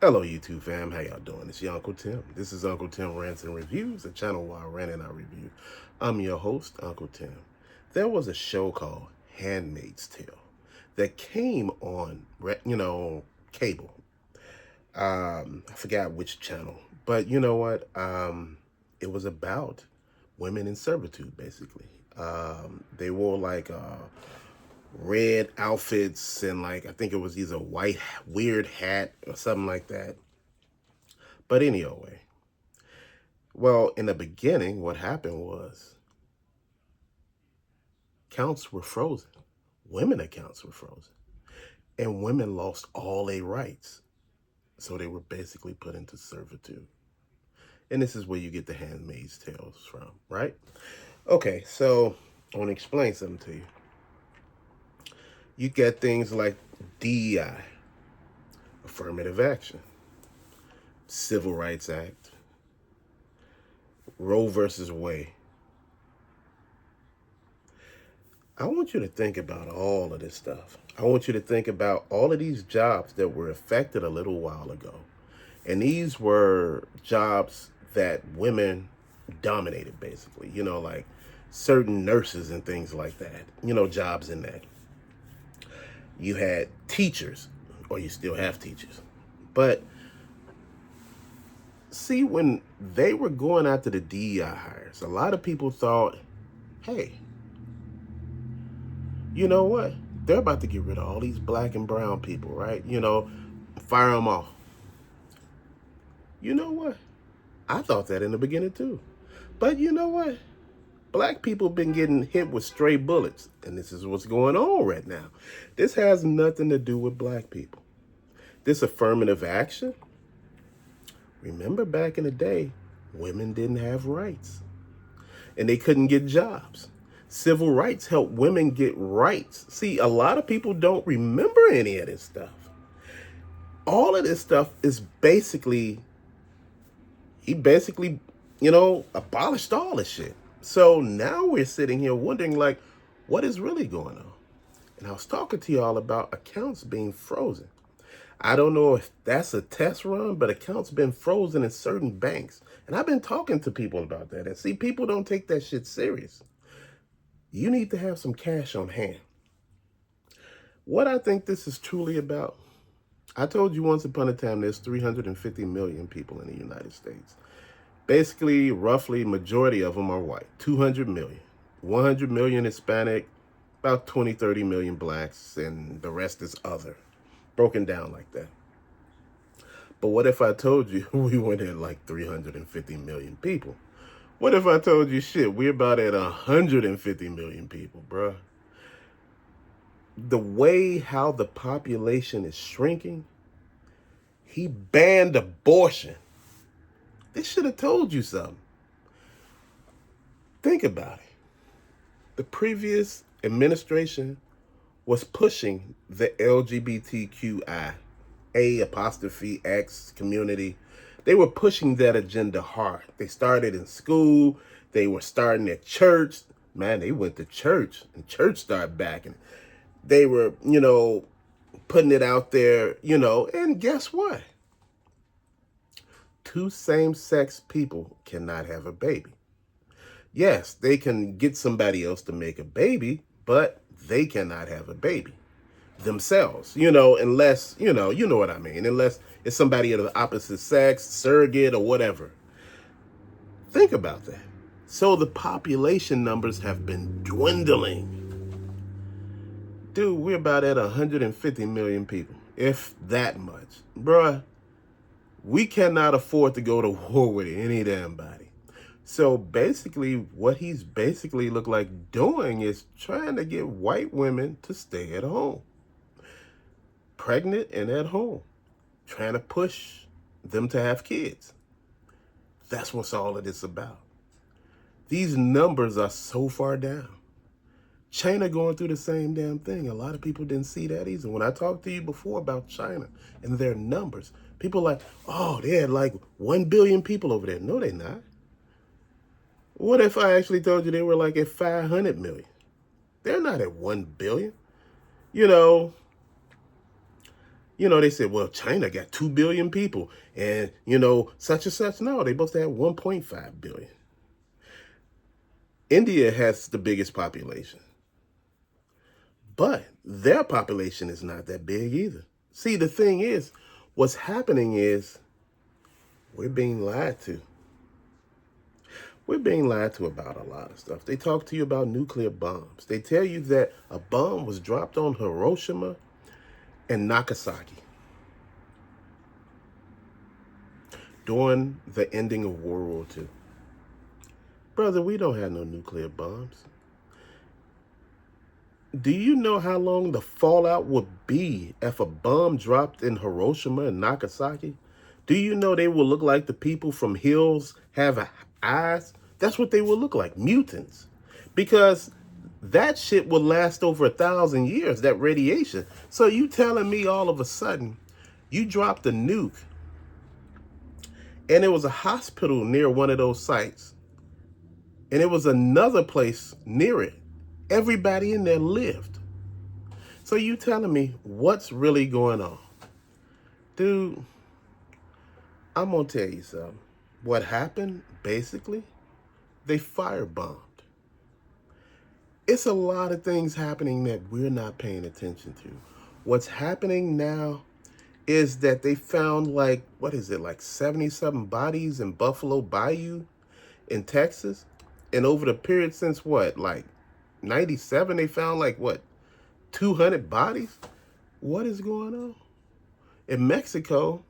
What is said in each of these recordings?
Hello, YouTube fam. How y'all doing? It's your Uncle Tim. This is Uncle Tim Rants and Reviews, a channel where I rant and I review. I'm your host, Uncle Tim. There was a show called Handmaid's Tale that came on, cable. I forgot which channel, but you know what? It was about women in servitude, basically. They wore like red outfits and like I think it was either a white weird hat or something like that. But anyway, well, in the beginning, what happened was accounts were frozen. Women accounts were frozen. And women lost all their rights. So they were basically put into servitude. And this is where you get the Handmaid's Tales from, right? Okay, so I want to explain something to you. You get things like DEI, affirmative action, Civil Rights Act, Roe versus Wade. I want you to think about all of this stuff. I want you to think about all of these jobs that were affected a little while ago. And these were jobs that women dominated, basically, like certain nurses and things like that, jobs in that. You had teachers, or you still have teachers. But see, when they were going after the DEI hires, a lot of people thought, hey, you know what? They're about to get rid of all these black and brown people, right? Fire them off. You know what? I thought that in the beginning too. But you know what? Black people been getting hit with stray bullets, and this is what's going on right now. This has nothing to do with black people. This affirmative action, remember back in the day, women didn't have rights, and they couldn't get jobs. Civil rights helped women get rights. See, a lot of people don't remember any of this stuff. All of this stuff is he basically, abolished all this shit. So now we're sitting here wondering, like, what is really going on? And I was talking to y'all about accounts being frozen. I don't know if that's a test run, but accounts been frozen in certain banks. And I've been talking to people about that. And see, people don't take that shit serious. You need to have some cash on hand. What I think this is truly about, I told you once upon a time there's 350 million people in the United States. Basically, roughly, majority of them are white, 200 million. 100 million Hispanic, about 20, 30 million blacks, and the rest is other. Broken down like that. But what if I told you we went at like 350 million people? What if I told you, shit, we're about at 150 million people, bruh? The way how the population is shrinking, he banned abortion. This should have told you something. Think about it. The previous administration was pushing the LGBTQI, A apostrophe X community. They were pushing that agenda hard. They started in school. They were starting at church. Man, they went to church and church started backing. They were, putting it out there, and guess what? Two same-sex people cannot have a baby. Yes, they can get somebody else to make a baby, but they cannot have a baby themselves, unless, you know what I mean, unless it's somebody of the opposite sex, surrogate or whatever. Think about that. So the population numbers have been dwindling. Dude, we're about at 150 million people, if that much. Bruh, we cannot afford to go to war with any damn body. So basically, what he's basically look like doing is trying to get white women to stay at home. Pregnant and at home. Trying to push them to have kids. That's what's all of this about. These numbers are so far down. China going through the same damn thing. A lot of people didn't see that either. When I talked to you before about China and their numbers, people like, oh, they had like 1 billion people over there. No, they're not. What if I actually told you they were like at 500 million? They're not at 1 billion. They said, well, China got 2 billion people and, such and such. No, they both had 1.5 billion. India has the biggest population, but their population is not that big either. See, the thing is, what's happening is we're being lied to. We're being lied to about a lot of stuff. They talk to you about nuclear bombs. They tell you that a bomb was dropped on Hiroshima and Nagasaki during the ending of World War II. Brother, we don't have no nuclear bombs. Do you know how long the fallout would be if a bomb dropped in Hiroshima and Nagasaki? Do you know they will look like the people from Hills Have Eyes? That's what they will look like, mutants. Because that shit will last over 1,000 years, that radiation. So you telling me all of a sudden you dropped a nuke and there was a hospital near one of those sites and it was another place near it. Everybody in there lived. So you telling me what's really going on? Dude, I'm going to tell you something. What happened, basically, they firebombed. It's a lot of things happening that we're not paying attention to. What's happening now is that they found like 77 bodies in Buffalo Bayou in Texas. And over the period since 97, they found 200 bodies? What is going on? In Mexico,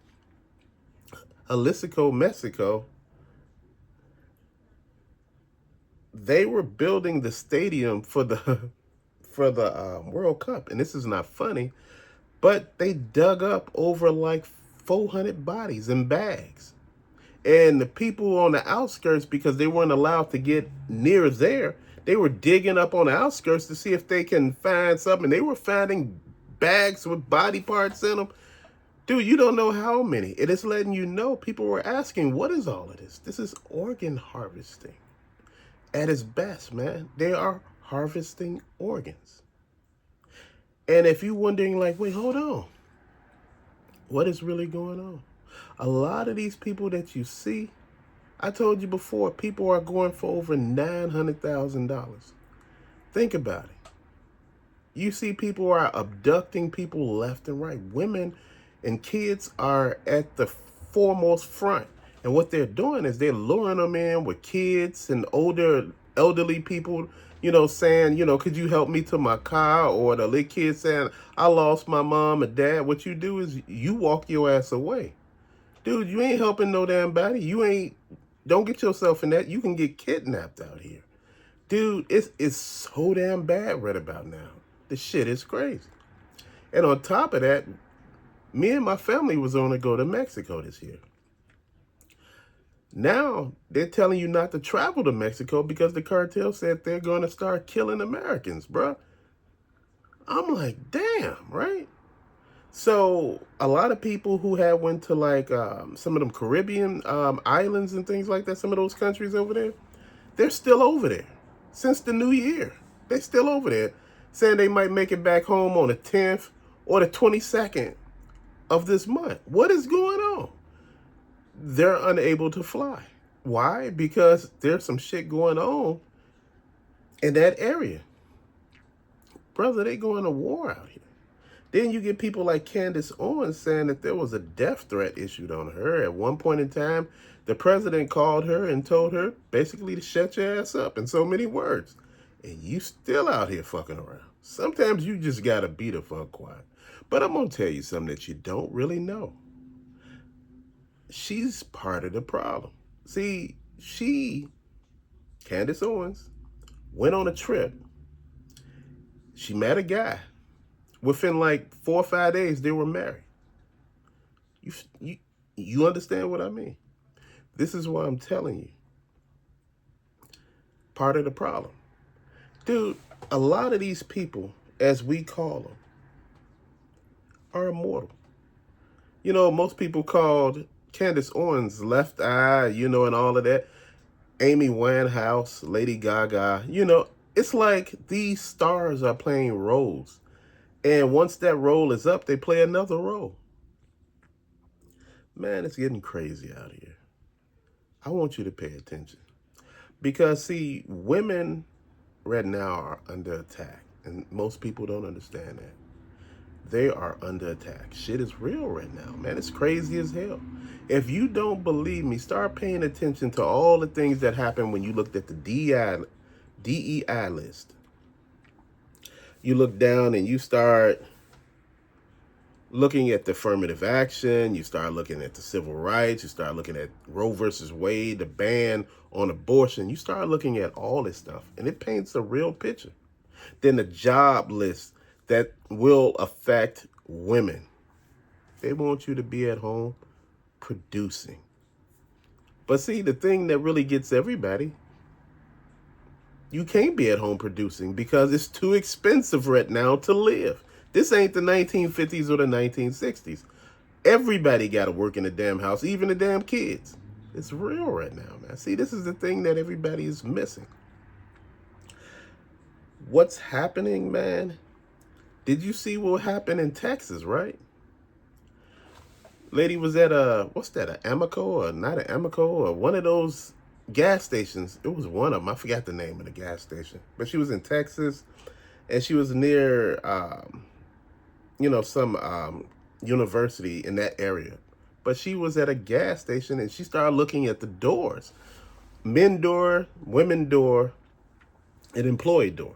Jalisco, Mexico, they were building the stadium for the World Cup. And this is not funny, but they dug up over 400 bodies in bags. And the people on the outskirts, because they weren't allowed to get near there, they were digging up on the outskirts to see if they can find something. They were finding bags with body parts in them. Dude, you don't know how many. It is letting you know. People were asking, what is all of this? This is organ harvesting. At its best, man. They are harvesting organs. And if you're wondering, wait, hold on. What is really going on? A lot of these people that you see, I told you before, people are going for over $900,000. Think about it. You see people are abducting people left and right. Women and kids are at the foremost front. And what they're doing is they're luring them in with kids and elderly people, saying, could you help me to my car? Or the little kid saying, I lost my mom and dad. What you do is you walk your ass away. Dude, you ain't helping no damn body. Don't get yourself in that. You can get kidnapped out here. Dude, it's so damn bad right about now. The shit is crazy. And on top of that, me and my family was going to go to Mexico this year. Now, they're telling you not to travel to Mexico because the cartel said they're going to start killing Americans, bruh. I'm like, damn, right? So a lot of people who have went to some of them Caribbean islands and things like that, some of those countries over there, they're still over there since the new year. They're still over there saying they might make it back home on the 10th or the 22nd of this month. What is going on? They're unable to fly. Why? Because there's some shit going on in that area. Brother, they going to war out here. Then you get people like Candace Owens saying that there was a death threat issued on her. At one point in time, the president called her and told her basically to shut your ass up in so many words. And you still out here fucking around. Sometimes you just got to be the fuck quiet. But I'm going to tell you something that you don't really know. She's part of the problem. See, Candace Owens, went on a trip. She met a guy. Within 4 or 5 days, they were married. You understand what I mean? This is why I'm telling you. Part of the problem. Dude, a lot of these people, as we call them, are immortal. Most people called Candace Owens Left Eye, and all of that. Amy Winehouse, Lady Gaga, it's like these stars are playing roles. And once that role is up, they play another role. Man, it's getting crazy out here. I want you to pay attention. Because, see, women right now are under attack. And most people don't understand that. They are under attack. Shit is real right now, man. It's crazy as hell. If you don't believe me, start paying attention to all the things that happened when you looked at the DEI list. You look down and you start looking at the affirmative action, you start looking at the civil rights, you start looking at Roe versus Wade, the ban on abortion, you start looking at all this stuff, and it paints a real picture. Then the job list that will affect women. They want you to be at home producing. But see, the thing that really gets everybody, you can't be at home producing because it's too expensive right now to live. This ain't the 1950s or the 1960s. Everybody got to work in the damn house, even the damn kids. It's real right now, man. See, this is the thing that everybody is missing. What's happening, man? Did you see what happened in Texas, right? Lady was at what's that, an Amoco or not an Amoco or one of those gas stations. It was one of them. I forgot the name of the gas station. But she was in Texas, and she was near, some university in that area. But she was at a gas station, and she started looking at the doors. Men door, women door, and employee door.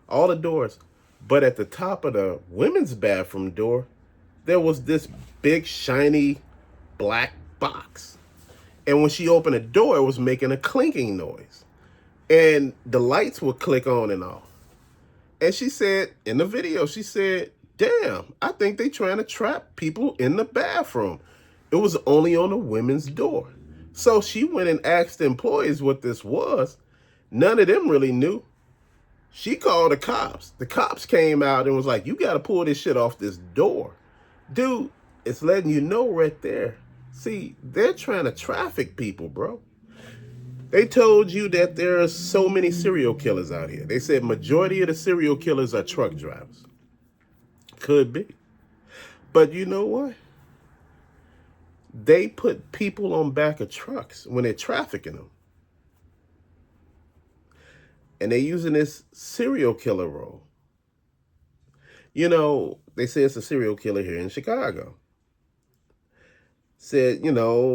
All the doors. But at the top of the women's bathroom door, there was this big, shiny, black box. And when she opened the door, it was making a clinking noise. And the lights would click on and off. And she said, in the video, she said, damn, I think they trying to trap people in the bathroom. It was only on the women's door. So she went and asked the employees what this was. None of them really knew. She called the cops. The cops came out and was like, you got to pull this shit off this door. Dude, it's letting you know right there. See, they're trying to traffic people, bro. They told you that there are so many serial killers out here. They said majority of the serial killers are truck drivers. Could be. But you know what? They put people on back of trucks when they're trafficking them. And they're using this serial killer role. You know, they say it's a serial killer here in Chicago. Said,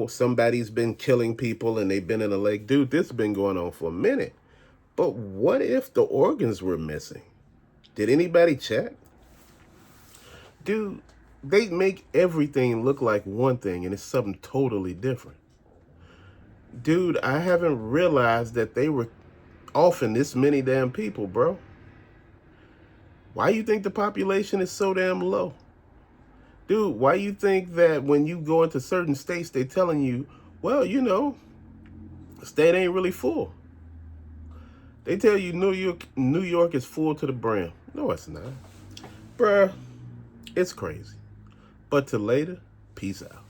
somebody's been killing people and they've been in a lake. Dude, this has been going on for a minute. But what if the organs were missing? Did anybody check? Dude, they make everything look like one thing and it's something totally different. Dude, I haven't realized that they were offing this many damn people, bro. Why you think the population is so damn low? Dude, why you think that when you go into certain states, they telling you, well, the state ain't really full. They tell you New York is full to the brim. No, it's not. Bruh, it's crazy. But till later, peace out.